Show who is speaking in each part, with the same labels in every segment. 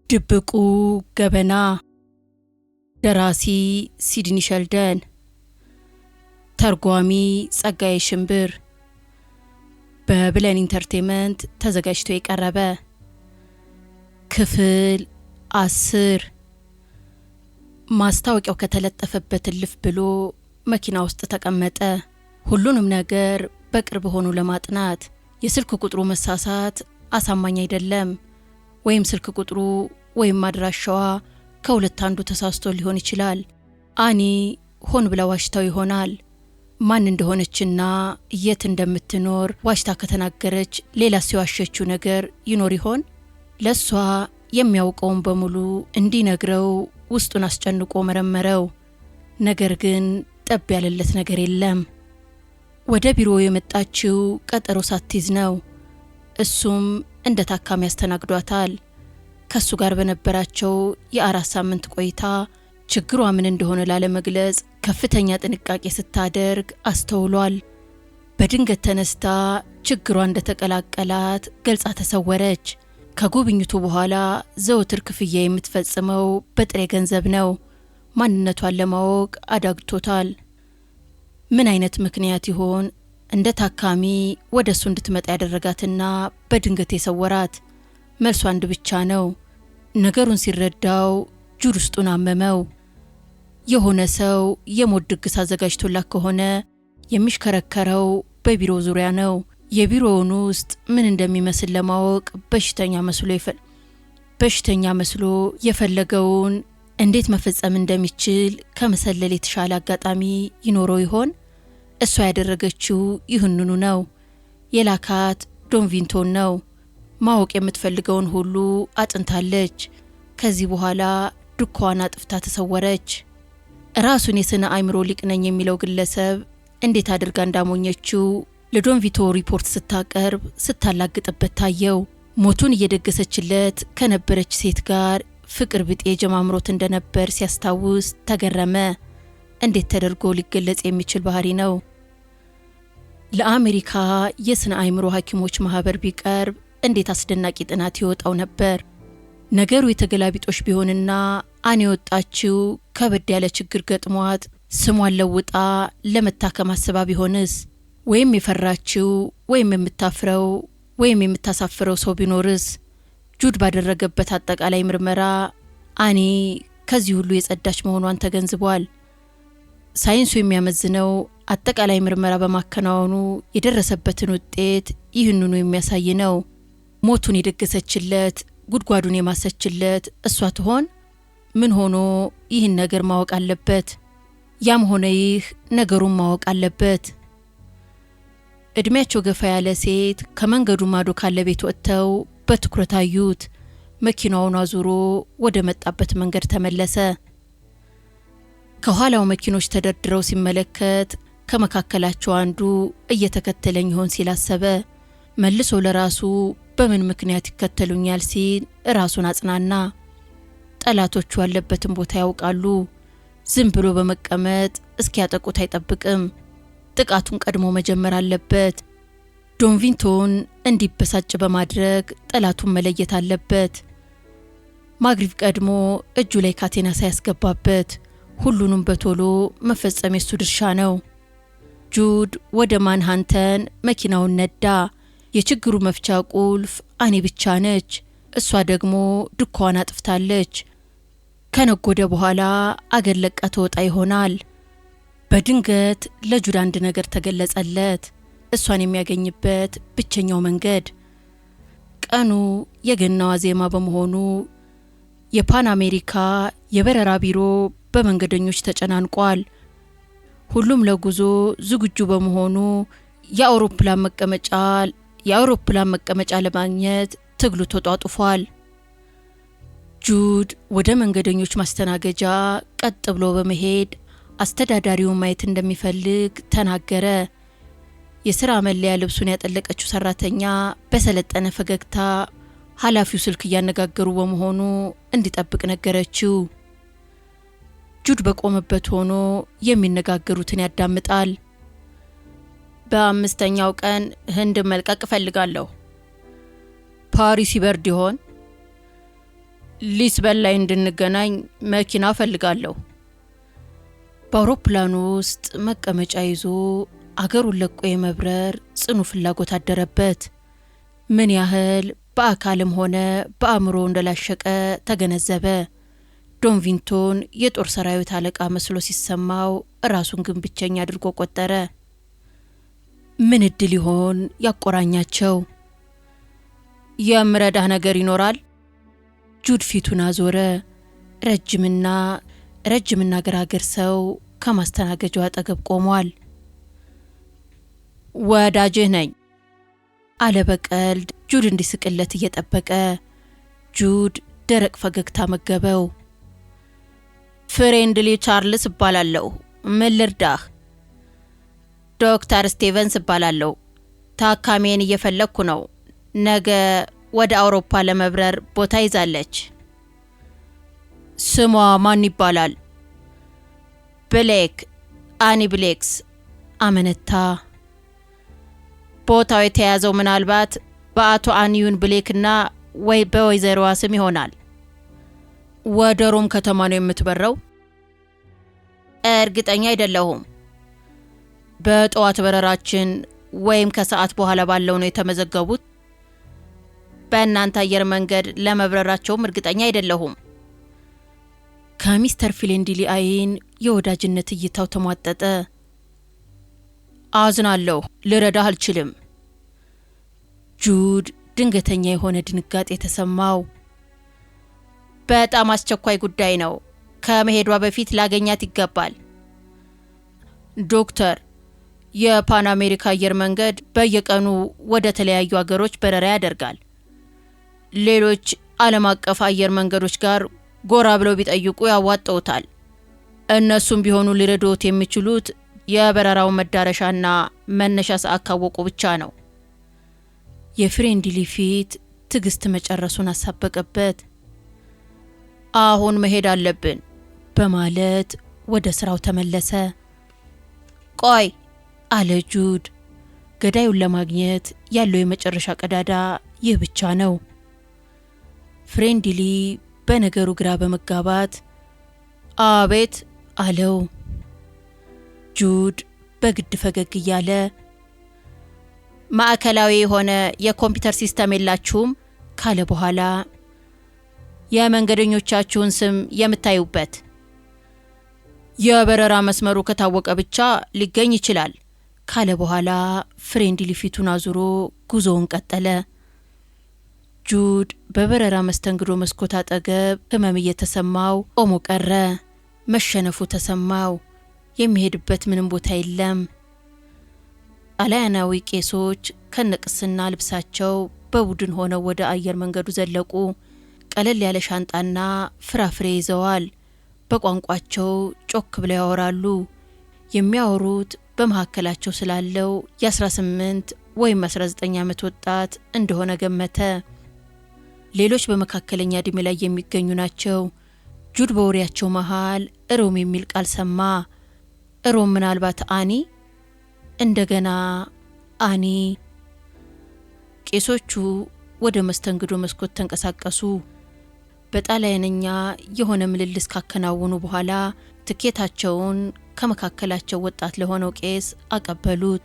Speaker 1: ድብቁ ገበና ደራሲ ሲድኒ ሸልደን ተርጓሚ ጸጋዬ ሽምብር በብለን ኢንተርቴይንመንት ተዘጋጅቶ የቀረበ ክፍል 10 ማስታወቂያው ከተለጠፈበት እልፍ ብሎ መኪና ውስጥ ተቀመጠ። ሁሉንም ነገር በቅርብ ሆኖ ለማጥናት የስልክ ቁጥሩ መሳሳት አሳማኝ አይደለም። ወይም ስልክ ቁጥሩ ወይም አድራሻዋ ከሁለት አንዱ ተሳስቶ ሊሆን ይችላል። አኒ ሆን ብላ ዋሽታው ይሆናል። ማን እንደሆነችና የት እንደምትኖር ዋሽታ ከተናገረች ሌላ ሲዋሸችው ነገር ይኖር ይሆን? ለሷ የሚያውቀውን በሙሉ እንዲነግረው ውስጡን አስጨንቆ መረመረው። ነገር ግን ጠብ ያለለት ነገር የለም። ወደ ቢሮ የመጣችው ቀጠሮ ሳትይዝ ነው። እሱም እንደ ታካሚ ያስተናግዷታል። ከሱ ጋር በነበራቸው የ4 ሳምንት ቆይታ ችግሯ ምን እንደሆነ ላለመግለጽ ከፍተኛ ጥንቃቄ ስታደርግ አስተውሏል። በድንገት ተነስታ ችግሯ እንደተቀላቀላት ገልጻ ተሰወረች። ከጉብኝቱ በኋላ ዘወትር ክፍያ የምትፈጽመው በጥሬ ገንዘብ ነው። ማንነቷን ለማወቅ አዳግቶታል። ምን አይነት ምክንያት ይሆን እንደ ታካሚ ወደ እሱ እንድትመጣ ያደረጋትና በድንገት የሰወራት? መልሱ አንድ ብቻ ነው። ነገሩን ሲረዳው ጁድ ውስጡን አመመው። የሆነ ሰው የሞት ድግስ አዘጋጅቶላት ከሆነ የሚሽከረከረው በቢሮ ዙሪያ ነው። የቢሮውን ውስጥ ምን እንደሚመስል ለማወቅ በሽተኛ መስሎ የፈለገውን እንዴት መፈጸም እንደሚችል ከመሰለል የተሻለ አጋጣሚ ይኖረው ይሆን? እሷ ያደረገችው ይህንኑ ነው። የላካት ዶን ቪንቶን ነው። ማወቅ የምትፈልገውን ሁሉ አጥንታለች። ከዚህ በኋላ ዱካዋን አጥፍታ ተሰወረች። ራሱን የስነ አእምሮ ሊቅ ነኝ የሚለው ግለሰብ እንዴት አድርጋ እንዳሞኘችው ለዶን ቪቶ ሪፖርት ስታቀርብ ስታላግጥበት ታየው። ሞቱን እየደገሰችለት ከነበረች ሴት ጋር ፍቅር ብጤ ጀማምሮት እንደነበር ሲያስታውስ ተገረመ። እንዴት ተደርጎ ሊገለጽ የሚችል ባህሪ ነው? ለአሜሪካ የስነ አእምሮ ሐኪሞች ማህበር ቢቀርብ እንዴት አስደናቂ ጥናት ይወጣው ነበር። ነገሩ የተገላቢጦሽ ቢሆንና አን የወጣችው ከበድ ያለ ችግር ገጥሟት ስሟን ለውጣ ለመታከም አስባ ቢሆንስ? ወይም የፈራችው ወይም የምታፍረው ወይም የምታሳፍረው ሰው ቢኖርስ? ጁድ ባደረገበት አጠቃላይ ምርመራ አኒ ከዚህ ሁሉ የጸዳች መሆኗን ተገንዝቧል። ሳይንሱ የሚያመዝነው አጠቃላይ ምርመራ በማከናወኑ የደረሰበትን ውጤት ይህንኑ የሚያሳይ ነው። ሞቱን የደገሰችለት ጉድጓዱን የማሰችለት እሷ ትሆን? ምን ሆኖ ይህን ነገር ማወቅ አለበት። ያም ሆነ ይህ ነገሩን ማወቅ አለበት። እድሜያቸው ገፋ ያለ ሴት ከመንገዱ ማዶ ካለ ቤት ወጥተው በትኩረት አዩት። መኪናውን አዙሮ ወደ መጣበት መንገድ ተመለሰ። ከኋላው መኪኖች ተደርድረው ሲመለከት ከመካከላቸው አንዱ እየተከተለኝ ይሆን ሲል አሰበ። መልሶ ለራሱ በምን ምክንያት ይከተሉኛል ሲል ራሱን አጽናና። ጠላቶቹ ያለበትን ቦታ ያውቃሉ። ዝም ብሎ በመቀመጥ እስኪያጠቁት አይጠብቅም። ጥቃቱን ቀድሞ መጀመር አለበት። ዶን ቪንቶን እንዲበሳጭ በማድረግ ጠላቱን መለየት አለበት። ማግሪብ ቀድሞ እጁ ላይ ካቴና ሳያስገባበት ሁሉንም በቶሎ መፈጸም የሱ ድርሻ ነው። ጁድ ወደ ማንሃንተን መኪናውን ነዳ። የችግሩ መፍቻ ቁልፍ አኒ ብቻ ነች። እሷ ደግሞ ዱካዋን አጥፍታለች። ከነጎደ በኋላ አገር ለቃ ተወጣ ይሆናል። በድንገት ለጁድ አንድ ነገር ተገለጸለት። እሷን የሚያገኝበት ብቸኛው መንገድ። ቀኑ የገና ዋዜማ በመሆኑ የፓን አሜሪካ የበረራ ቢሮ በመንገደኞች ተጨናንቋል። ሁሉም ለጉዞ ዝግጁ በመሆኑ የአውሮፕላን መቀመጫ ለማግኘት ትግሉ ተጧጡፏል። ጁድ ወደ መንገደኞች ማስተናገጃ ቀጥ ብሎ በመሄድ አስተዳዳሪውን ማየት እንደሚፈልግ ተናገረ። የሥራ መለያ ልብሱን ያጠለቀችው ሰራተኛ በሰለጠነ ፈገግታ ኃላፊው ስልክ እያነጋገሩ በመሆኑ እንዲጠብቅ ነገረችው። ጁድ በቆመበት ሆኖ የሚነጋገሩትን ያዳምጣል። በ5ኛው ቀን ህንድ መልቀቅ እፈልጋለሁ። ፓሪስ ይበርድ ይሆን? ሊስበን ላይ እንድንገናኝ መኪና ፈልጋለሁ። በአውሮፕላኑ ውስጥ መቀመጫ ይዞ አገሩን ለቆ የመብረር ጽኑ ፍላጎት አደረበት። ምን ያህል በአካልም ሆነ በአእምሮ እንደላሸቀ ተገነዘበ። ዶን ቪንቶን የጦር ሰራዊት አለቃ መስሎ ሲሰማው ራሱን ግን ብቸኛ አድርጎ ቆጠረ። ምን እድል ይሆን ያቆራኛቸው? የምረዳህ ነገር ይኖራል? ጁድ ፊቱን አዞረ። ረጅምና ገራገር ሰው ከማስተናገጃው አጠገብ ቆሟል። ወዳጅህ ነኝ አለ በቀልድ ጁድ እንዲስቅለት እየጠበቀ። ጁድ ደረቅ ፈገግታ መገበው። ፍሬንድሊ ቻርልስ እባላለሁ። ምን ልርዳህ? ዶክተር ስቲቨንስ እባላለሁ። ታካሚን እየፈለግኩ ነው። ነገ ወደ አውሮፓ ለመብረር ቦታ ይዛለች። ስሟ ማን ይባላል? ብሌክ፣ አኒ ብሌክስ አመነታ። ቦታው የተያዘው ምናልባት በአቶ አንዩን ብሌክና ወይ በወይዘሮዋ ስም ይሆናል። ወደ ሮም ከተማ ነው የምትበረው? እርግጠኛ አይደለሁም። በጠዋት በረራችን ወይም ከሰዓት በኋላ ባለው ነው የተመዘገቡት። በእናንተ አየር መንገድ ለመብረራቸውም እርግጠኛ አይደለሁም። ከሚስተር ፍሬንድሊ አይን የወዳጅነት እይታው ተሟጠጠ። አዝናለሁ፣ ልረዳህ አልችልም። ጁድ ድንገተኛ የሆነ ድንጋጤ ተሰማው። በጣም አስቸኳይ ጉዳይ ነው። ከመሄዷ በፊት ላገኛት ይገባል። ዶክተር፣ የፓን አሜሪካ አየር መንገድ በየቀኑ ወደ ተለያዩ አገሮች በረራ ያደርጋል። ሌሎች ዓለም አቀፍ አየር መንገዶች ጋር ጎራ ብለው ቢጠይቁ ያዋጣውታል። እነሱም ቢሆኑ ሊረዱት የሚችሉት የበረራው መዳረሻና መነሻ ሰዓት ካወቁ ብቻ ነው። የፍሬንድሊ ፊት ትዕግስት መጨረሱን አሳበቀበት። አሁን መሄድ አለብን በማለት ወደ ስራው ተመለሰ። ቆይ አለ ጁድ። ገዳዩን ለማግኘት ያለው የመጨረሻ ቀዳዳ ይህ ብቻ ነው። ፍሬንድሊ በነገሩ ግራ በመጋባት አቤት አለው። ጁድ በግድ ፈገግ እያለ ማዕከላዊ የሆነ የኮምፒውተር ሲስተም የላችሁም ካለ በኋላ የመንገደኞቻችሁን ስም የምታዩበት የበረራ መስመሩ ከታወቀ ብቻ ሊገኝ ይችላል ካለ በኋላ ፍሬንድሊ ፊቱን አዙሮ ጉዞውን ቀጠለ። ጁድ በበረራ መስተንግዶ መስኮት አጠገብ ህመም እየተሰማው ቆሞ ቀረ። መሸነፉ ተሰማው። የሚሄድበት ምንም ቦታ የለም። ጣሊያናዊ ቄሶች ከነቅስና ልብሳቸው በቡድን ሆነው ወደ አየር መንገዱ ዘለቁ። ቀለል ያለ ሻንጣና ፍራፍሬ ይዘዋል። በቋንቋቸው ጮክ ብለው ያወራሉ። የሚያወሩት በመካከላቸው ስላለው የ18 ወይም 19 ዓመት ወጣት እንደሆነ ገመተ። ሌሎች በመካከለኛ እድሜ ላይ የሚገኙ ናቸው። ጁድ በወሬያቸው መሃል ሮም የሚል ቃል ሰማ። ሮም፣ ምናልባት አኒ። እንደገና አኒ። ቄሶቹ ወደ መስተንግዶ መስኮት ተንቀሳቀሱ። በጣሊያንኛ የሆነ ምልልስ ካከናወኑ በኋላ ትኬታቸውን ከመካከላቸው ወጣት ለሆነው ቄስ አቀበሉት።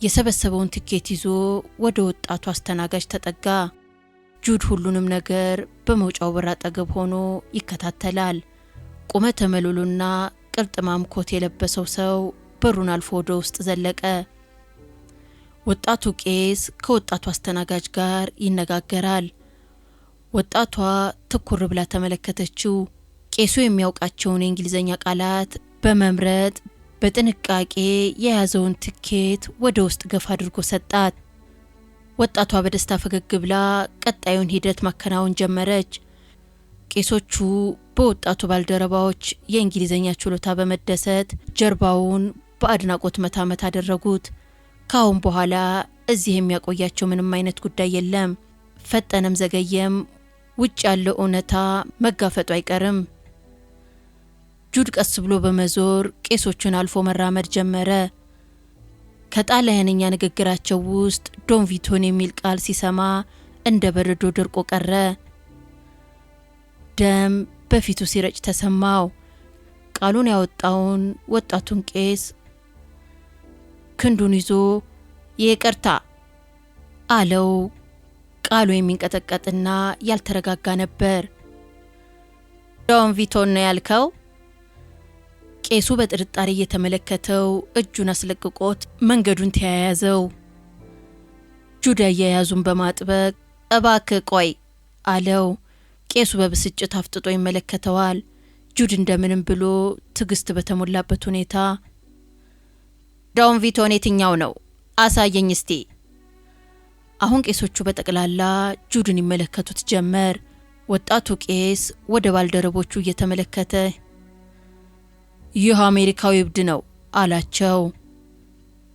Speaker 1: የሰበሰበውን ትኬት ይዞ ወደ ወጣቱ አስተናጋጅ ተጠጋ። ጁድ ሁሉንም ነገር በመውጫው በር አጠገብ ሆኖ ይከታተላል። ቁመተ መልሉና ቅልጥማም ኮት የለበሰው ሰው በሩን አልፎ ወደ ውስጥ ዘለቀ። ወጣቱ ቄስ ከወጣቱ አስተናጋጅ ጋር ይነጋገራል። ወጣቷ ትኩር ብላ ተመለከተችው። ቄሱ የሚያውቃቸውን የእንግሊዝኛ ቃላት በመምረጥ በጥንቃቄ የያዘውን ትኬት ወደ ውስጥ ገፋ አድርጎ ሰጣት። ወጣቷ በደስታ ፈገግ ብላ ቀጣዩን ሂደት ማከናወን ጀመረች። ቄሶቹ በወጣቱ ባልደረባዎች የእንግሊዝኛ ችሎታ በመደሰት ጀርባውን በአድናቆት መታመት አደረጉት። ካሁን በኋላ እዚህ የሚያቆያቸው ምንም አይነት ጉዳይ የለም። ፈጠነም ዘገየም ውጭ ያለው እውነታ መጋፈጡ አይቀርም። ጁድ ቀስ ብሎ በመዞር ቄሶቹን አልፎ መራመድ ጀመረ። ከጣሊያንኛ ንግግራቸው ውስጥ ዶን ቪቶን የሚል ቃል ሲሰማ እንደ በረዶ ደርቆ ቀረ። ደም በፊቱ ሲረጭ ተሰማው። ቃሉን ያወጣውን ወጣቱን ቄስ ክንዱን ይዞ ይቅርታ አለው። ቃሉ የሚንቀጠቀጥና ያልተረጋጋ ነበር። ዶን ቪቶን ነው ያልከው? ቄሱ በጥርጣሬ እየተመለከተው እጁን አስለቅቆት መንገዱን ተያያዘው። ጁድ አያያዙን በማጥበቅ እባክህ ቆይ አለው። ቄሱ በብስጭት አፍጥጦ ይመለከተዋል። ጁድ እንደምንም ብሎ ትዕግስት በተሞላበት ሁኔታ ዶን ቪቶን የትኛው ነው? አሳየኝ እስቲ። አሁን ቄሶቹ በጠቅላላ ጁድን ይመለከቱት ጀመር። ወጣቱ ቄስ ወደ ባልደረቦቹ እየተመለከተ ይህ አሜሪካዊ እብድ ነው አላቸው።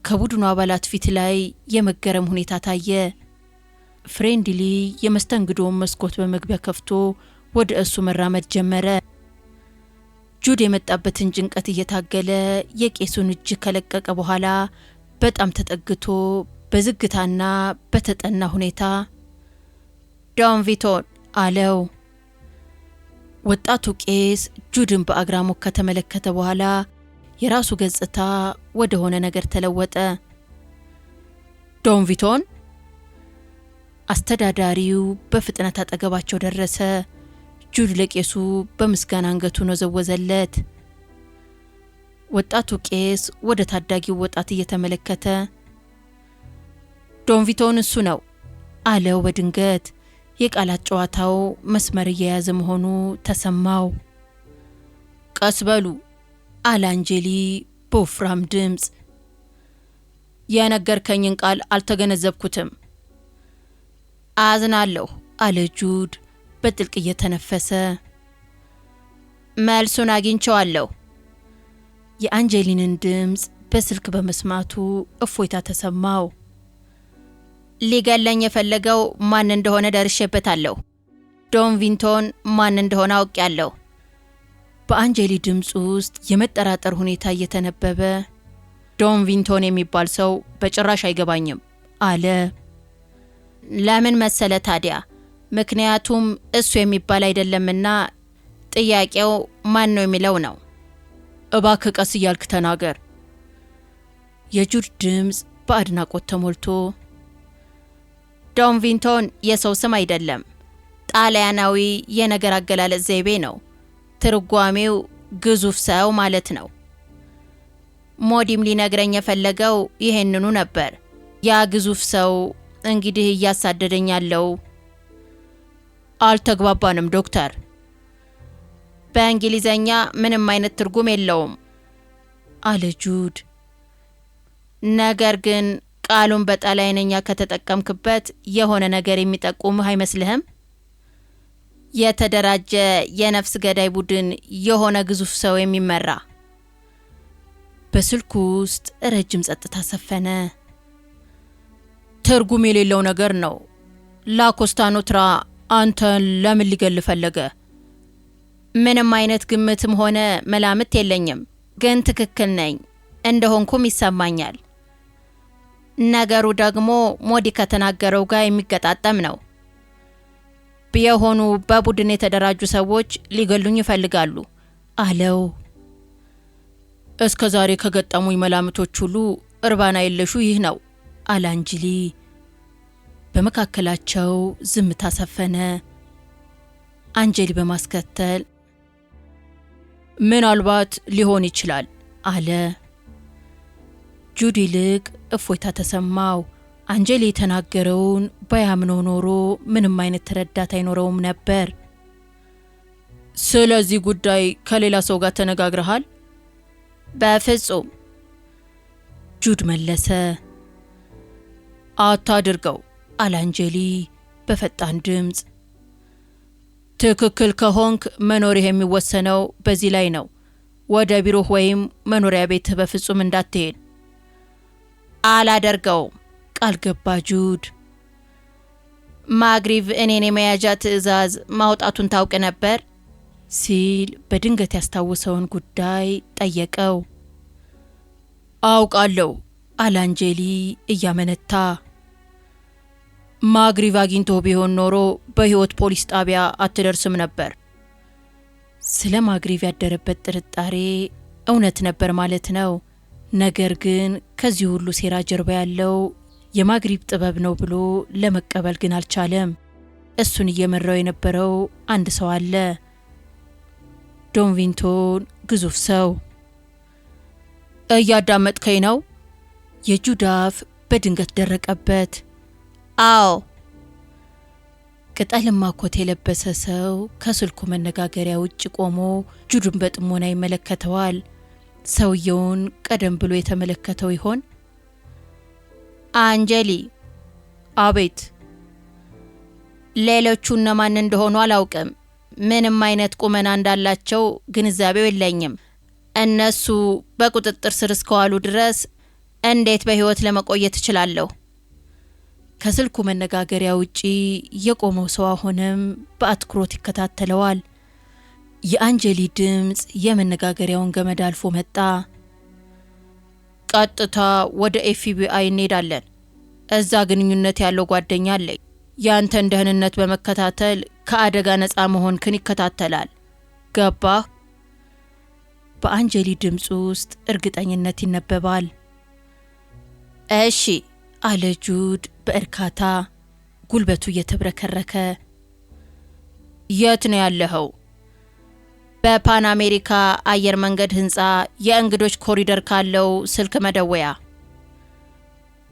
Speaker 1: ከቡድኑ አባላት ፊት ላይ የመገረም ሁኔታ ታየ። ፍሬንድሊ የመስተንግዶውን መስኮት በመግቢያ ከፍቶ ወደ እሱ መራመድ ጀመረ። ጁድ የመጣበትን ጭንቀት እየታገለ የቄሱን እጅ ከለቀቀ በኋላ በጣም ተጠግቶ በዝግታና በተጠና ሁኔታ ዶን ቪቶን አለው። ወጣቱ ቄስ ጁድን በአግራሞት ከተመለከተ በኋላ የራሱ ገጽታ ወደ ሆነ ነገር ተለወጠ። ዶን ቪቶን? አስተዳዳሪው በፍጥነት አጠገባቸው ደረሰ። ጁድ ለቄሱ በምስጋና አንገቱን ወዘወዘለት። ወጣቱ ቄስ ወደ ታዳጊው ወጣት እየተመለከተ ዶን ቪቶን እሱ ነው አለው በድንገት። የቃላት ጨዋታው መስመር እየያዘ መሆኑ ተሰማው። ቀስ በሉ አለ አንጀሊ በወፍራም ድምፅ። የነገርከኝን ቃል አልተገነዘብኩትም። አዝናለሁ አለ ጁድ በጥልቅ እየተነፈሰ። መልሱን አግኝቼዋለሁ። የአንጀሊንን ድምፅ በስልክ በመስማቱ እፎይታ ተሰማው። ሊገለኝ የፈለገው ማን እንደሆነ ደርሼበታለሁ። ዶን ቪቶን ማን እንደሆነ አውቄያለሁ። በአንጀሊ ድምፅ ውስጥ የመጠራጠር ሁኔታ እየተነበበ ዶን ቪቶን የሚባል ሰው በጭራሽ አይገባኝም አለ። ለምን መሰለ ታዲያ? ምክንያቱም እሱ የሚባል አይደለምና ጥያቄው ማን ነው የሚለው ነው። እባክህ ቀስ እያልክ ተናገር። የጁድ ድምፅ በአድናቆት ተሞልቶ ዶን ቪቶን የሰው ስም አይደለም፣ ጣሊያናዊ የነገር አገላለጽ ዘይቤ ነው። ትርጓሜው ግዙፍ ሰው ማለት ነው። ሞዲም ሊነግረኝ የፈለገው ይሄንኑ ነበር። ያ ግዙፍ ሰው እንግዲህ እያሳደደኝ ያለው። አልተግባባንም ዶክተር። በእንግሊዘኛ ምንም አይነት ትርጉም የለውም አለ ጁድ። ነገር ግን ቃሉን በጣሊያንኛ ከተጠቀምክበት የሆነ ነገር የሚጠቁምህ አይመስልህም? የተደራጀ የነፍስ ገዳይ ቡድን የሆነ ግዙፍ ሰው የሚመራ። በስልኩ ውስጥ ረጅም ጸጥታ ሰፈነ። ትርጉም የሌለው ነገር ነው። ላኮስታ ኖትራ አንተን ለምን ሊገል ፈለገ? ምንም አይነት ግምትም ሆነ መላምት የለኝም፣ ግን ትክክል ነኝ እንደሆንኩም ይሰማኛል። ነገሩ ደግሞ ሞዲ ከተናገረው ጋር የሚገጣጠም ነው። የሆኑ በቡድን የተደራጁ ሰዎች ሊገሉኝ ይፈልጋሉ አለው። እስከ ዛሬ ከገጠሙኝ መላምቶች ሁሉ እርባና የለሹ ይህ ነው አለ አንጀሊ። በመካከላቸው ዝምታ ሰፈነ። አንጀሊ በማስከተል ምናልባት ሊሆን ይችላል አለ። ጁድ ይልቅ እፎይታ ተሰማው። አንጀሊ የተናገረውን ባያምነው ኖሮ ምንም አይነት ተረዳት አይኖረውም ነበር። ስለዚህ ጉዳይ ከሌላ ሰው ጋር ተነጋግረሃል? በፍጹም ጁድ መለሰ። አታድርገው አለ አንጀሊ በፈጣን ድምፅ። ትክክል ከሆንክ መኖርህ የሚወሰነው በዚህ ላይ ነው። ወደ ቢሮህ ወይም መኖሪያ ቤትህ በፍጹም እንዳትሄድ። አላደርገውም ቃል ገባ ጁድ። ማግሪቭ እኔን የመያዣ ትዕዛዝ ማውጣቱን ታውቅ ነበር ሲል በድንገት ያስታወሰውን ጉዳይ ጠየቀው። አውቃለሁ አለ አንጀሊ እያመነታ። ማግሪቭ አግኝቶ ቢሆን ኖሮ በህይወት ፖሊስ ጣቢያ አትደርስም ነበር። ስለ ማግሪቭ ያደረበት ጥርጣሬ እውነት ነበር ማለት ነው። ነገር ግን ከዚህ ሁሉ ሴራ ጀርባ ያለው የማግሪቭ ጥበብ ነው ብሎ ለመቀበል ግን አልቻለም። እሱን እየመራው የነበረው አንድ ሰው አለ። ዶን ቪንቶን ግዙፍ ሰው። እያዳመጥከኝ ነው? የጁድ አፍ በድንገት ደረቀበት። አዎ። ቅጠልማ ኮት የለበሰ ሰው ከስልኩ መነጋገሪያ ውጭ ቆሞ ጁድን በጥሞና ይመለከተዋል። ሰውየውን ቀደም ብሎ የተመለከተው ይሆን? አንጀሊ። አቤት። ሌሎቹ እነማን እንደሆኑ አላውቅም። ምንም አይነት ቁመና እንዳላቸው ግንዛቤው የለኝም። እነሱ በቁጥጥር ስር እስከዋሉ ድረስ እንዴት በህይወት ለመቆየት እችላለሁ? ከስልኩ መነጋገሪያ ውጪ የቆመው ሰው አሁንም በአትኩሮት ይከታተለዋል። የአንጀሊ ድምፅ የመነጋገሪያውን ገመድ አልፎ መጣ። ቀጥታ ወደ ኤፍቢአይ እንሄዳለን። እዛ ግንኙነት ያለው ጓደኛ አለኝ። ያንተን ደህንነት በመከታተል ከአደጋ ነፃ መሆንክን ይከታተላል። ገባህ? በአንጀሊ ድምፅ ውስጥ እርግጠኝነት ይነበባል። እሺ አለ ጁድ በእርካታ ጉልበቱ እየተብረከረከ። የት ነው ያለኸው? በፓን አሜሪካ አየር መንገድ ህንፃ የእንግዶች ኮሪደር ካለው ስልክ መደወያ።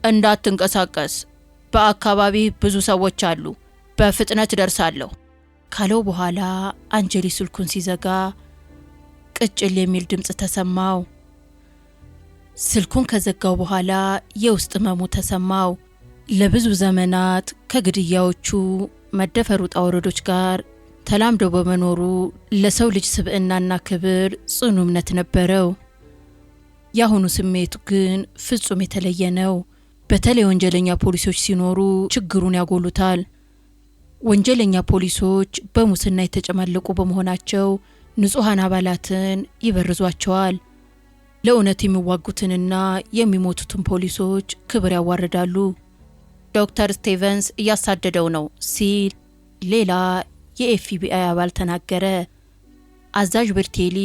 Speaker 1: እንዳትንቀሳቀስ፣ በአካባቢ ብዙ ሰዎች አሉ። በፍጥነት ደርሳለሁ ካለው በኋላ አንጀሊ ስልኩን ሲዘጋ ቅጭል የሚል ድምፅ ተሰማው። ስልኩን ከዘጋው በኋላ የውስጥ ህመሙ ተሰማው። ለብዙ ዘመናት ከግድያዎቹ መደፈር ውጣ ውረዶች ጋር ተላምዶ በመኖሩ ለሰው ልጅ ስብዕናና ክብር ጽኑ እምነት ነበረው። የአሁኑ ስሜቱ ግን ፍጹም የተለየ ነው። በተለይ ወንጀለኛ ፖሊሶች ሲኖሩ ችግሩን ያጎሉታል። ወንጀለኛ ፖሊሶች በሙስና የተጨማለቁ በመሆናቸው ንጹሃን አባላትን ይበርዟቸዋል። ለእውነት የሚዋጉትንና የሚሞቱትን ፖሊሶች ክብር ያዋርዳሉ። ዶክተር ስቴቨንስ እያሳደደው ነው ሲል ሌላ የኤፍቢአይ አባል ተናገረ። አዛዥ ብርቴሊ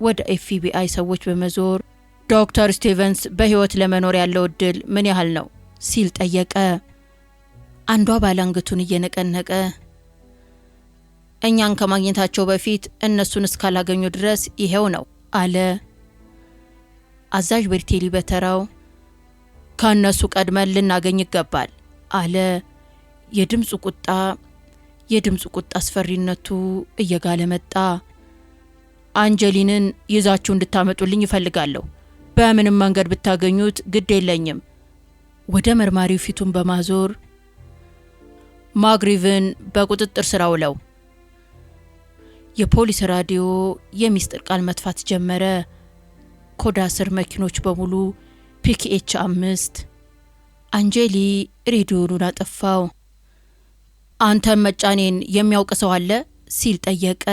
Speaker 1: ወደ ኤፍቢአይ ሰዎች በመዞር ዶክተር ስቴቨንስ በህይወት ለመኖር ያለው እድል ምን ያህል ነው ሲል ጠየቀ። አንዷ አባል አንገቱን እየነቀነቀ እኛን ከማግኘታቸው በፊት እነሱን እስካላገኙ ድረስ ይሄው ነው አለ። አዛዥ ብርቴሊ በተራው ከነሱ ቀድመን ልናገኝ ይገባል አለ። የድምፁ ቁጣ አስፈሪነቱ እየጋለ መጣ። አንጀሊንን ይዛችሁ እንድታመጡልኝ ይፈልጋለሁ። በምንም መንገድ ብታገኙት ግድ የለኝም። ወደ መርማሪው ፊቱን በማዞር ማግሪቭን በቁጥጥር ስር አውለው። የፖሊስ ራዲዮ የሚስጥር ቃል መጥፋት ጀመረ። ኮዳ ስር መኪኖች በሙሉ ፒኬኤች 5። አንጀሊ ሬዲዮኑን አጠፋው። አንተም መጫኔን የሚያውቅ ሰው አለ ሲል ጠየቀ።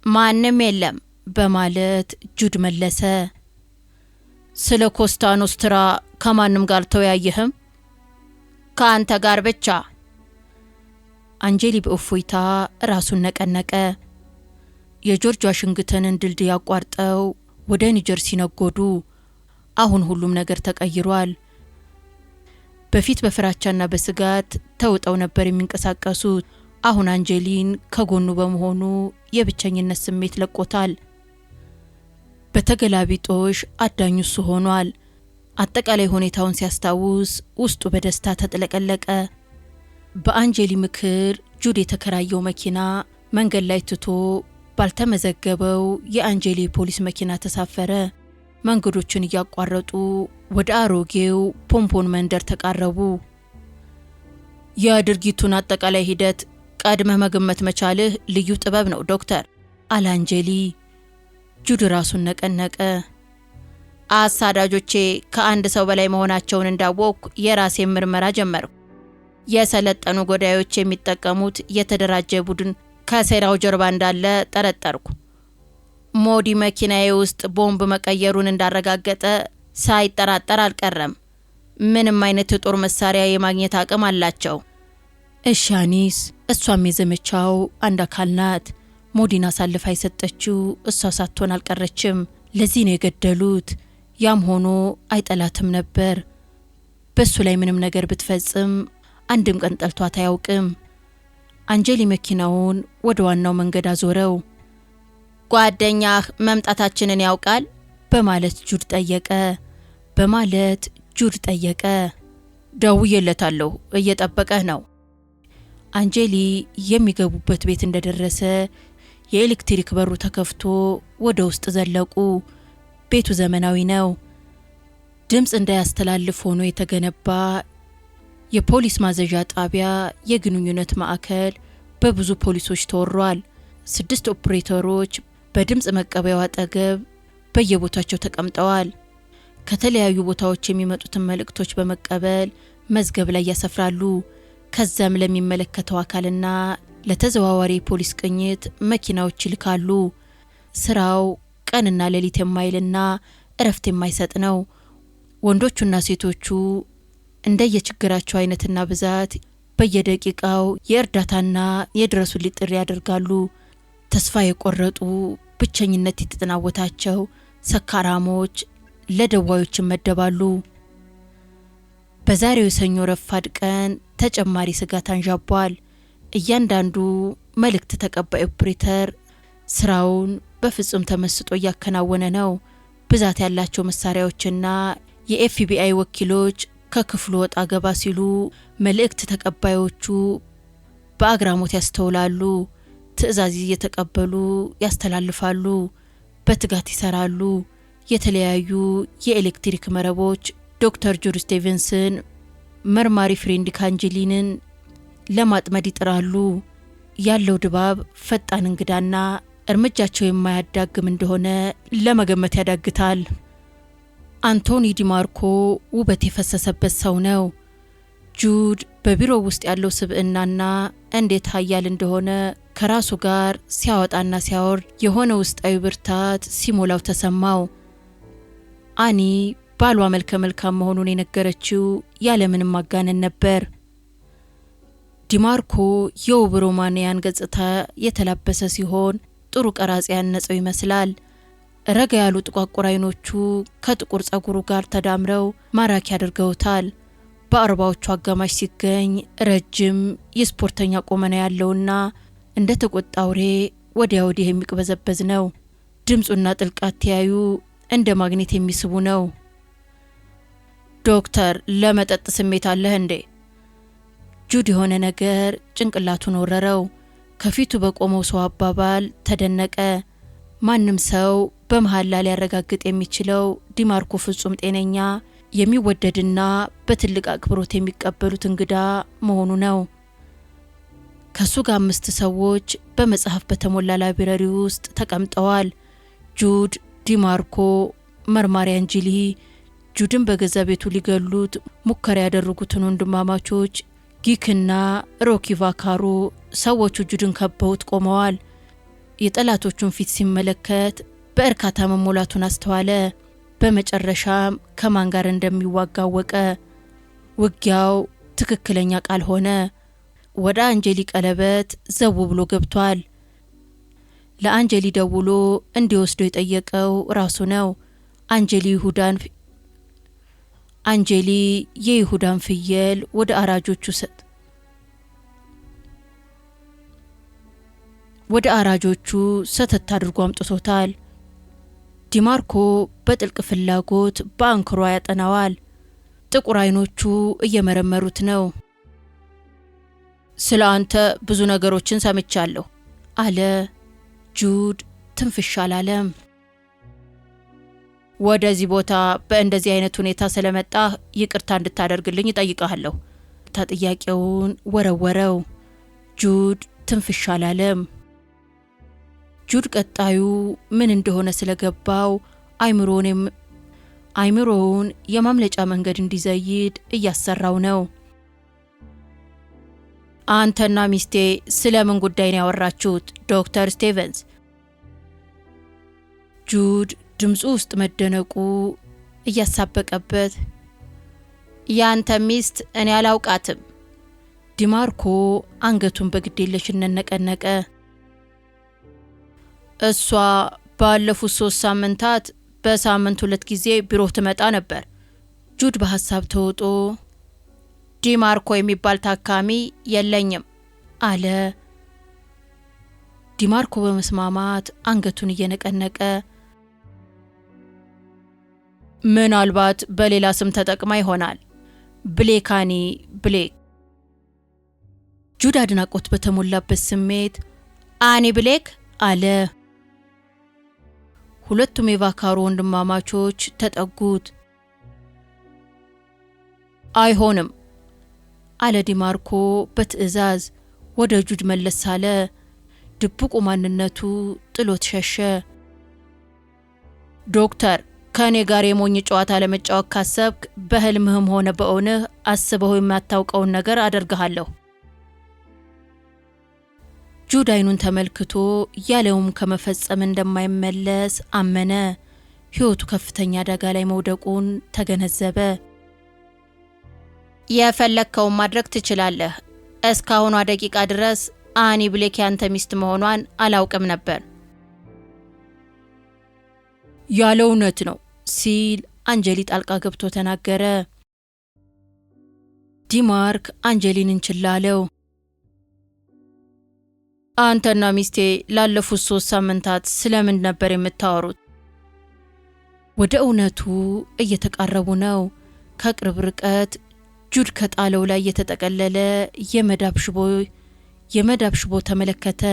Speaker 1: ማንም የለም በማለት ጁድ መለሰ። ስለ ኮስታ ኖስትራ ከማንም ጋር ተወያየህም? ከአንተ ጋር ብቻ። አንጀሊ በእፎይታ ራሱን ነቀነቀ። የጆርጅ ዋሽንግተንን ድልድይ አቋርጠው ወደ ኒውጀርሲ ነጎዱ። አሁን ሁሉም ነገር ተቀይሯል። በፊት በፍራቻና በስጋት ተውጠው ነበር የሚንቀሳቀሱት። አሁን አንጀሊን ከጎኑ በመሆኑ የብቸኝነት ስሜት ለቆታል። በተገላቢጦሽ አዳኙ እሱ ሆኗል። አጠቃላይ ሁኔታውን ሲያስታውስ ውስጡ በደስታ ተጥለቀለቀ። በአንጀሊ ምክር ጁድ የተከራየው መኪና መንገድ ላይ ትቶ ባልተመዘገበው የአንጀሊ ፖሊስ መኪና ተሳፈረ። መንገዶችን እያቋረጡ ወደ አሮጌው ፖምፖን መንደር ተቃረቡ። የድርጊቱን አጠቃላይ ሂደት ቀድመህ መገመት መቻልህ ልዩ ጥበብ ነው ዶክተር አለ አንጀሊ። ጁድ ራሱን ነቀነቀ። አሳዳጆቼ ከአንድ ሰው በላይ መሆናቸውን እንዳወቅኩ የራሴን ምርመራ ጀመርኩ። የሰለጠኑ ጎዳዮች የሚጠቀሙት የተደራጀ ቡድን ከሴራው ጀርባ እንዳለ ጠረጠርኩ። ሞዲ መኪናዬ ውስጥ ቦምብ መቀየሩን እንዳረጋገጠ ሳይጠራጠር አልቀረም። ምንም አይነት የጦር መሳሪያ የማግኘት አቅም አላቸው። እሻኒስ እሷም የዘመቻው አንድ አካል ናት። ሞዲን አሳልፋ የሰጠችው እሷ ሳትሆን አልቀረችም። ለዚህ ነው የገደሉት። ያም ሆኖ አይጠላትም ነበር። በሱ ላይ ምንም ነገር ብትፈጽም አንድም ቀን ጠልቷት አያውቅም። አንጀሊ መኪናውን ወደ ዋናው መንገድ አዞረው። ጓደኛህ መምጣታችንን ያውቃል? በማለት ጁድ ጠየቀ። ደውዬለታለሁ፣ እየጠበቀህ ነው። አንጀሊ የሚገቡበት ቤት እንደደረሰ የኤሌክትሪክ በሩ ተከፍቶ ወደ ውስጥ ዘለቁ። ቤቱ ዘመናዊ ነው። ድምፅ እንዳያስተላልፍ ሆኖ የተገነባ የፖሊስ ማዘዣ ጣቢያ የግንኙነት ማዕከል በብዙ ፖሊሶች ተወሯል። 6 ኦፕሬተሮች በድምፅ መቀበያው አጠገብ በየቦታቸው ተቀምጠዋል። ከተለያዩ ቦታዎች የሚመጡትን መልእክቶች በመቀበል መዝገብ ላይ ያሰፍራሉ። ከዛም ለሚመለከተው አካልና ለተዘዋዋሪ ፖሊስ ቅኝት መኪናዎች ይልካሉ። ስራው ቀንና ሌሊት የማይልና እረፍት የማይሰጥ ነው። ወንዶቹና ሴቶቹ እንደየችግራቸው አይነትና ብዛት በየደቂቃው የእርዳታና የድረሱልኝ ጥሪ ያደርጋሉ። ተስፋ የቆረጡ፣ ብቸኝነት የተጠናወታቸው ሰካራሞች ለደዋዮች ይመደባሉ። በዛሬው የሰኞ ረፋድ ቀን ተጨማሪ ስጋት አንዣቧል። እያንዳንዱ መልእክት ተቀባይ ኦፕሬተር ስራውን በፍጹም ተመስጦ እያከናወነ ነው። ብዛት ያላቸው መሳሪያዎችና የኤፍቢአይ ወኪሎች ከክፍሉ ወጣ ገባ ሲሉ መልእክት ተቀባዮቹ በአግራሞት ያስተውላሉ። ትዕዛዝ እየተቀበሉ ያስተላልፋሉ። በትጋት ይሰራሉ። የተለያዩ የኤሌክትሪክ መረቦች ዶክተር ጁድ ስቴቨንስን፣ መርማሪ ፍሬንዲክ አንጀሊንን ለማጥመድ ይጥራሉ። ያለው ድባብ ፈጣን፣ እንግዳና እርምጃቸው የማያዳግም እንደሆነ ለመገመት ያዳግታል። አንቶኒ ዲማርኮ ውበት የፈሰሰበት ሰው ነው። ጁድ በቢሮው ውስጥ ያለው ስብዕናና እንዴት ኃያል እንደሆነ ከራሱ ጋር ሲያወጣና ሲያወርድ የሆነ ውስጣዊ ብርታት ሲሞላው ተሰማው። አኒ ባሏ መልከ መልካም መሆኑን የነገረችው ያለምንም ማጋነን ነበር። ዲማርኮ የውብ ሮማንያን ገጽታ የተላበሰ ሲሆን ጥሩ ቀራጺ ያነጸው ይመስላል። ረጋ ያሉ ጥቋቁር አይኖቹ ከጥቁር ጸጉሩ ጋር ተዳምረው ማራኪ አድርገውታል። በ40ዎቹ አጋማሽ ሲገኝ ረጅም የስፖርተኛ ቁመና ያለውና እንደ ተቆጣ አውሬ ወዲያ ወዲህ የሚቅበዘበዝ ነው። ድምፁና ጥልቃት ተያዩ እንደ ማግኔት የሚስቡ ነው። ዶክተር፣ ለመጠጥ ስሜት አለህ እንዴ? ጁድ የሆነ ነገር ጭንቅላቱን ወረረው። ከፊቱ በቆመው ሰው አባባል ተደነቀ። ማንም ሰው በመሐላ ሊያረጋግጥ የሚችለው ዲማርኮ ፍጹም ጤነኛ፣ የሚወደድና በትልቅ አክብሮት የሚቀበሉት እንግዳ መሆኑ ነው። ከሱ ጋር 5 ሰዎች በመጽሐፍ በተሞላ ላይብረሪ ውስጥ ተቀምጠዋል። ጁድ፣ ዲማርኮ፣ መርማሪ አንጀሊ፣ ጁድን በገዛ ቤቱ ሊገሉት ሙከራ ያደረጉትን ወንድማማቾች ጊክና ሮኪ ቫካሮ ሰዎቹ ጁድን ከበውት ቆመዋል። የጠላቶቹን ፊት ሲመለከት በእርካታ መሞላቱን አስተዋለ። በመጨረሻም ከማን ጋር እንደሚዋጋ አወቀ። ውጊያው ትክክለኛ ቃል ሆነ። ወደ አንጀሊ ቀለበት ዘው ብሎ ገብቷል። ለአንጀሊ ደውሎ እንዲወስደው የጠየቀው ራሱ ነው። አንጀሊ የይሁዳን ፍየል ወደ አራጆቹ ሰተት አድርጎ አምጥቶታል። ዲማርኮ በጥልቅ ፍላጎት በአንክሮ ያጠናዋል። ጥቁር አይኖቹ እየመረመሩት ነው። ስለ አንተ ብዙ ነገሮችን ሰምቻለሁ አለ። ጁድ ትንፍሽ አላለም። ወደዚህ ቦታ በእንደዚህ አይነት ሁኔታ ስለመጣህ ይቅርታ እንድታደርግልኝ እጠይቅሃለሁ። ጥያቄውን ወረወረው። ጁድ ትንፍሽ አላለም። ጁድ ቀጣዩ ምን እንደሆነ ስለገባው አይምሮውን የማምለጫ መንገድ እንዲዘይድ እያሰራው ነው። አንተና ሚስቴ ስለምን ጉዳይ ነው ያወራችሁት ዶክተር ስቴቨንስ? ጁድ ድምፁ ውስጥ መደነቁ እያሳበቀበት፣ ያንተ ሚስት እኔ አላውቃትም። ዲማርኮ አንገቱን በግዴለሽነት ነቀነቀ። እሷ ባለፉት 3 ሳምንታት በሳምንት 2 ጊዜ ቢሮ ትመጣ ነበር። ጁድ በሐሳብ ተውጦ ዲማርኮ የሚባል ታካሚ የለኝም አለ። ዲማርኮ በመስማማት አንገቱን እየነቀነቀ ምናልባት በሌላ ስም ተጠቅማ ይሆናል፣ ብሌካኒ ብሌክ። ጁድ አድናቆት በተሞላበት ስሜት አኒ ብሌክ አለ። ሁለቱም የቫካሮ ወንድማማቾች ተጠጉት። አይሆንም አለ ዲማርኮ በትዕዛዝ። ወደ ጁድ መለስ አለ። ድብቁ ማንነቱ ጥሎት ሸሸ። ዶክተር፣ ከኔ ጋር የሞኝ ጨዋታ ለመጫወት ካሰብክ በህልምህም ሆነ በእውነህ አስበው የማታውቀውን ነገር አደርግሃለሁ። ጁድ አይኑን ተመልክቶ ያለውም ከመፈጸም እንደማይመለስ አመነ። ሕይወቱ ከፍተኛ አደጋ ላይ መውደቁን ተገነዘበ። የፈለግከውን ማድረግ ትችላለህ። እስካሁኗ ደቂቃ ድረስ አኒ ብሌክ ያንተ ሚስት መሆኗን አላውቅም ነበር። ያለው እውነት ነው ሲል አንጀሊ ጣልቃ ገብቶ ተናገረ። ዲማርክ አንጀሊን እንችላለው። አንተና ሚስቴ ላለፉት 3 ሳምንታት ስለምን ነበር የምታወሩት? ወደ እውነቱ እየተቃረቡ ነው። ከቅርብ ርቀት ጁድ ከጣለው ላይ የተጠቀለለ የመዳብ ሽቦ ተመለከተ።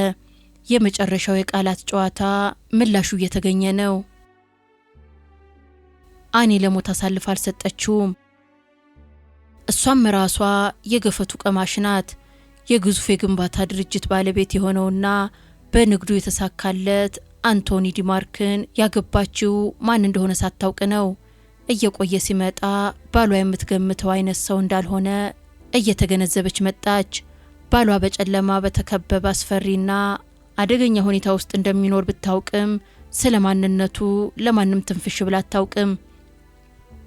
Speaker 1: የመጨረሻው የቃላት ጨዋታ ምላሹ እየተገኘ ነው። አኒ ለሞት አሳልፋ አልሰጠችውም። እሷም ራሷ የገፈቱ ቀማሽ ናት። የግዙፍ የግንባታ ድርጅት ባለቤት የሆነውና በንግዱ የተሳካለት አንቶኒ ዲማርክን ያገባችው ማን እንደሆነ ሳታውቅ ነው። እየቆየ ሲመጣ ባሏ የምትገምተው አይነት ሰው እንዳልሆነ እየተገነዘበች መጣች። ባሏ በጨለማ በተከበበ አስፈሪና አደገኛ ሁኔታ ውስጥ እንደሚኖር ብታውቅም ስለ ማንነቱ ለማንም ትንፍሽ ብላ አታውቅም።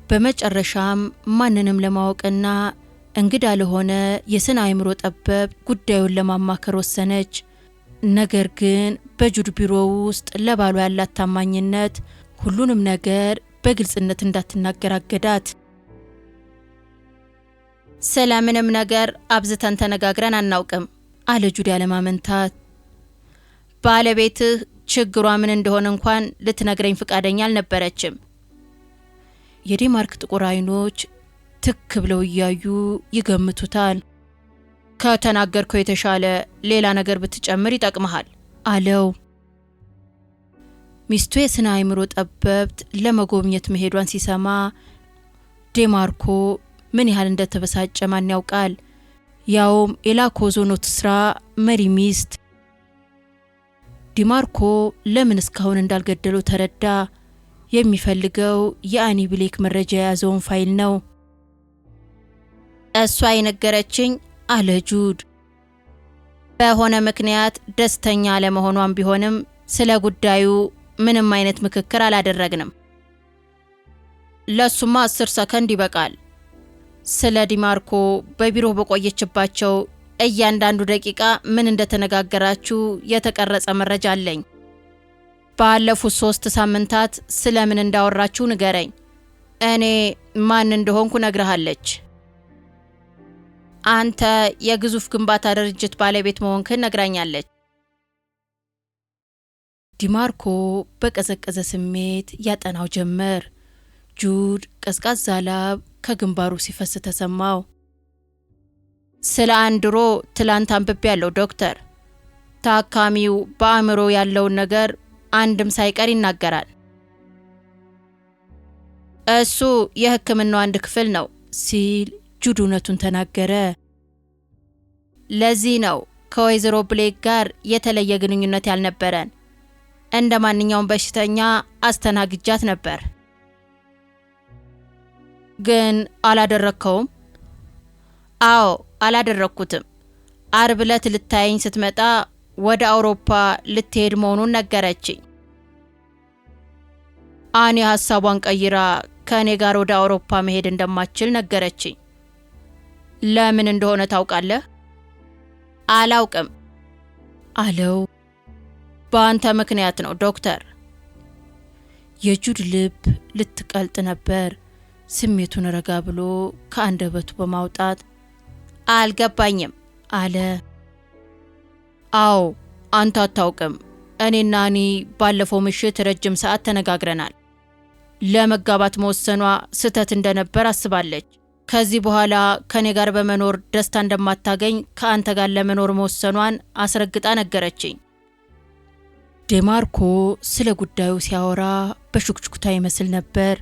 Speaker 1: በመጨረሻም ማንንም ለማወቅና እንግዳ ለሆነ የስነ አእምሮ ጠበብ ጉዳዩን ለማማከር ወሰነች። ነገር ግን በጁድ ቢሮ ውስጥ ለባሏ ያላት ታማኝነት ሁሉንም ነገር በግልጽነት እንዳትናገር አገዳት። ስለምንም ነገር አብዝተን ተነጋግረን አናውቅም አለ ጁድ ያለማመንታት። ባለቤትህ ችግሯ ምን እንደሆነ እንኳን ልትነግረኝ ፍቃደኛ አልነበረችም። የዲማርክ ጥቁር አይኖች ትክ ብለው እያዩ ይገምቱታል። ከተናገርከው የተሻለ ሌላ ነገር ብትጨምር ይጠቅመሃል አለው። ሚስቱ የስነ አእምሮ ጠበብት ለመጎብኘት መሄዷን ሲሰማ ዲማርኮ ምን ያህል እንደተበሳጨ ማን ያውቃል? ያውም የላኮዞኖት ስራ መሪ ሚስት። ዲማርኮ ለምን እስካሁን እንዳልገደለው ተረዳ። የሚፈልገው የአኒ ብሌክ መረጃ የያዘውን ፋይል ነው። እሷ የነገረችኝ አለ ጁድ። በሆነ ምክንያት ደስተኛ አለመሆኗን ቢሆንም ስለ ጉዳዩ ምንም አይነት ምክክር አላደረግንም። ለሱማ 10 ሰከንድ ይበቃል። ስለ ዲማርኮ በቢሮ በቆየችባቸው እያንዳንዱ ደቂቃ ምን እንደተነጋገራችሁ የተቀረጸ መረጃ አለኝ። ባለፉት 3 ሳምንታት ስለምን እንዳወራችሁ ንገረኝ። እኔ ማን እንደሆንኩ ነግረሃለች። አንተ የግዙፍ ግንባታ ድርጅት ባለቤት መሆንክን ነግራኛለች። ዲማርኮ በቀዘቀዘ ስሜት ያጠናው ጀመር። ጁድ ቀዝቃዛ ላብ ከግንባሩ ሲፈስ ተሰማው። ስለ አንድሮ ትላንት አንብቤያለሁ ዶክተር። ታካሚው በአእምሮ ያለውን ነገር አንድም ሳይቀር ይናገራል። እሱ የሕክምናው አንድ ክፍል ነው ሲል ጁድ እውነቱን ተናገረ። ለዚህ ነው ከወይዘሮ ብሌክ ጋር የተለየ ግንኙነት ያልነበረን። እንደ ማንኛውም በሽተኛ አስተናግጃት ነበር። ግን አላደረከውም? አዎ አላደረኩትም። አርብ ዕለት ልታየኝ ስትመጣ ወደ አውሮፓ ልትሄድ መሆኑን ነገረችኝ። አኒ ሐሳቧን ቀይራ ከኔ ጋር ወደ አውሮፓ መሄድ እንደማትችል ነገረችኝ። ለምን እንደሆነ ታውቃለህ? አላውቅም አለው። በአንተ ምክንያት ነው ዶክተር። የጁድ ልብ ልትቀልጥ ነበር። ስሜቱን ረጋ ብሎ ከአንደበቱ በማውጣት አልገባኝም አለ። አዎ አንተ አታውቅም። እኔና አኒ ባለፈው ምሽት ረጅም ሰዓት ተነጋግረናል። ለመጋባት መወሰኗ ስህተት እንደነበር አስባለች። ከዚህ በኋላ ከኔ ጋር በመኖር ደስታ እንደማታገኝ ከአንተ ጋር ለመኖር መወሰኗን አስረግጣ ነገረችኝ። ዴማርኮ ስለ ጉዳዩ ሲያወራ በሹክሹክታ ይመስል ነበር።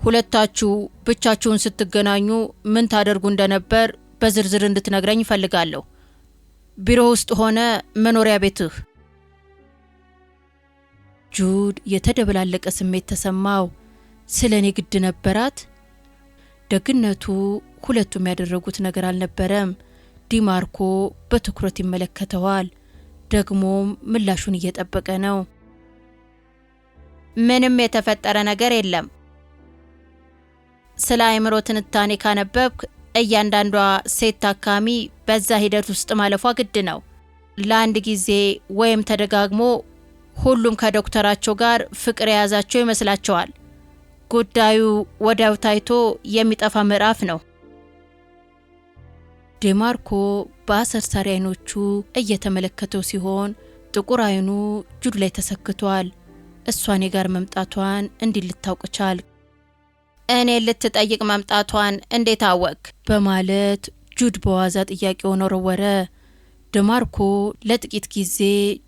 Speaker 1: ሁለታችሁ ብቻችሁን ስትገናኙ ምን ታደርጉ እንደነበር በዝርዝር እንድትነግረኝ እፈልጋለሁ። ቢሮ ውስጥ ሆነ መኖሪያ ቤትህ። ጁድ የተደበላለቀ ስሜት ተሰማው። ስለኔ ግድ ነበራት? ደግነቱ ሁለቱም ያደረጉት ነገር አልነበረም። ዲማርኮ በትኩረት ይመለከተዋል። ደግሞም ምላሹን እየጠበቀ ነው። ምንም የተፈጠረ ነገር የለም። ስለ አእምሮ ትንታኔ ካነበብክ እያንዳንዷ ሴት ታካሚ በዛ ሂደት ውስጥ ማለፏ ግድ ነው። ለአንድ ጊዜ ወይም ተደጋግሞ ሁሉም ከዶክተራቸው ጋር ፍቅር የያዛቸው ይመስላቸዋል። ጉዳዩ ወዲያው ታይቶ የሚጠፋ ምዕራፍ ነው። ዴማርኮ በአሰርሳሪ አይኖቹ እየተመለከተው ሲሆን ጥቁር አይኑ ጁድ ላይ ተሰክቷል። እሷኔ ጋር መምጣቷን እንዲህ ልታውቅ ቻል? እኔ ልትጠይቅ መምጣቷን እንዴት አወቅ? በማለት ጁድ በዋዛ ጥያቄውን ወረወረ። ዴማርኮ ለጥቂት ጊዜ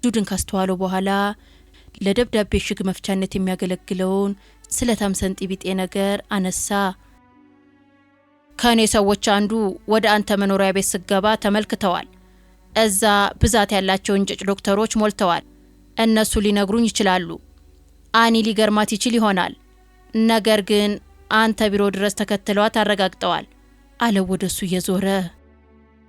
Speaker 1: ጁድን ካስተዋለው በኋላ ለደብዳቤ ሽግ መፍቻነት የሚያገለግለውን ስለታም ሰንጢ ቢጤ ነገር አነሳ። ከኔ ሰዎች አንዱ ወደ አንተ መኖሪያ ቤት ስገባ ተመልክተዋል። እዛ ብዛት ያላቸው እንጭጭ ዶክተሮች ሞልተዋል። እነሱ ሊነግሩኝ ይችላሉ። አኒ ሊገርማት ይችል ይሆናል። ነገር ግን አንተ ቢሮ ድረስ ተከትለዋት አረጋግጠዋል አለ ወደሱ እየዞረ።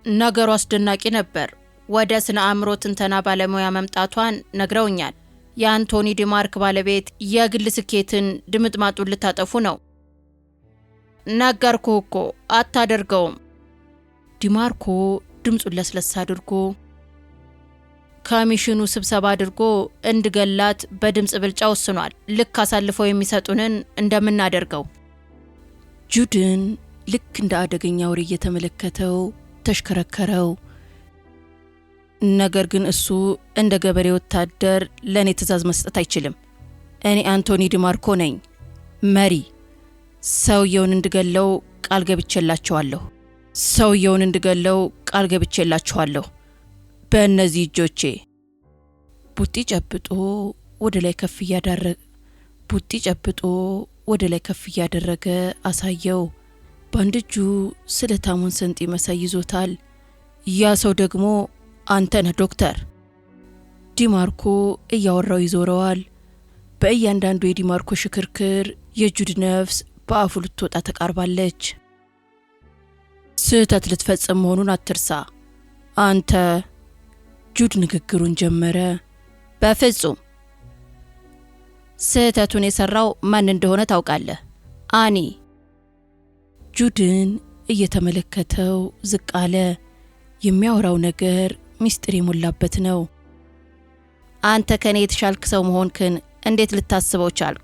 Speaker 1: ነገሩ አስደናቂ ነበር። ወደ ስነ አእምሮ ትንተና ባለሙያ መምጣቷን ነግረውኛል። የአንቶኒ ዲማርክ ባለቤት የግል ስኬትን ድምጥማጡን ልታጠፉ ነው። ነገርኩህ እኮ አታደርገውም። ዲማርኮ ድምጹን ለስለስ አድርጎ ከሚሽኑ ስብሰባ አድርጎ እንድገላት በድምጽ ብልጫ ወስኗል። ልክ አሳልፈው የሚሰጡንን እንደምናደርገው። ጁድን ልክ እንደ አደገኛ ወሬ እየተመለከተው ተሽከረከረው። ነገር ግን እሱ እንደ ገበሬ ወታደር ለኔ ትዕዛዝ መስጠት አይችልም። እኔ አንቶኒ ዲማርኮ ነኝ፣ መሪ። ሰውየውን እንድገለው ቃል ገብቼላችኋለሁ። በእነዚህ እጆቼ ቡጢ ጨብጦ ወደ ላይ ከፍ እያደረገ አሳየው። በአንድ እጁ ስለታሙን ሰንጢ መሳይ ይዞታል። ያ ሰው ደግሞ አንተ ነህ ዶክተር። ዲማርኮ እያወራው ይዞረዋል። በእያንዳንዱ የዲማርኮ ሽክርክር የጁድ ነፍስ በአፉ ልትወጣ ተቃርባለች። ስህተት ልትፈጽም መሆኑን አትርሳ አንተ። ጁድ ንግግሩን ጀመረ። በፍጹም። ስህተቱን የሰራው ማን እንደሆነ ታውቃለህ? አኒ። ጁድን እየተመለከተው ዝቅ አለ። የሚያወራው ነገር ሚስጥር የሞላበት ነው። አንተ ከኔ የተሻልክ ሰው መሆንክን እንዴት ልታስበው ቻልክ?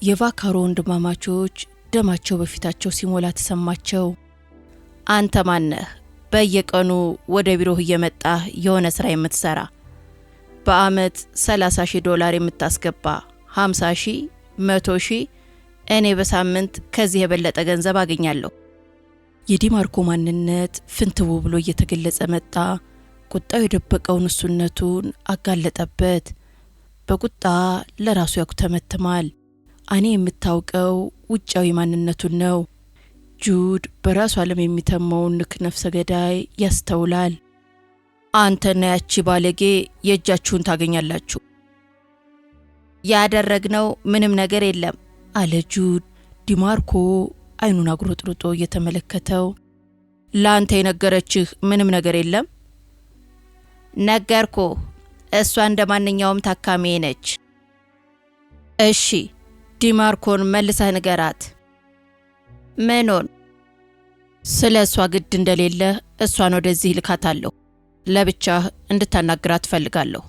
Speaker 1: የቫካሮ ወንድማማቾች ደማቸው በፊታቸው ሲሞላ ተሰማቸው። አንተ ማነህ? በየቀኑ ወደ ቢሮህ እየመጣህ የሆነ ስራ የምትሰራ፣ በአመት $30,000 የምታስገባ፣ 50,000፣ 100,000፣ እኔ በሳምንት ከዚህ የበለጠ ገንዘብ አገኛለሁ። የዲማርኮ ማንነት ፍንትው ብሎ እየተገለጸ መጣ። ቁጣው የደበቀውን እሱነቱን አጋለጠበት። በቁጣ ለራሱ ያኩተመትማል። አኔ የምታውቀው ውጫዊ ማንነቱን ነው። ጁድ በራሱ ዓለም የሚተማውን ንክ ነፍሰ ገዳይ ያስተውላል። አንተና ያቺ ባለጌ የእጃችሁን ታገኛላችሁ። ያደረግነው ምንም ነገር የለም አለ ጁድ። ዲማርኮ አይኑን አጉረጥርጦ እየተመለከተው ላንተ የነገረችህ ምንም ነገር የለም? ነገርኩ። እሷ እንደማንኛውም ታካሚ ነች። እሺ ዲማርኮን መልሰህ ንገራት። ምኑን? ስለ እሷ ግድ እንደሌለ እሷን ወደዚህ ልካታለሁ። ለብቻህ እንድታናግራት እፈልጋለሁ።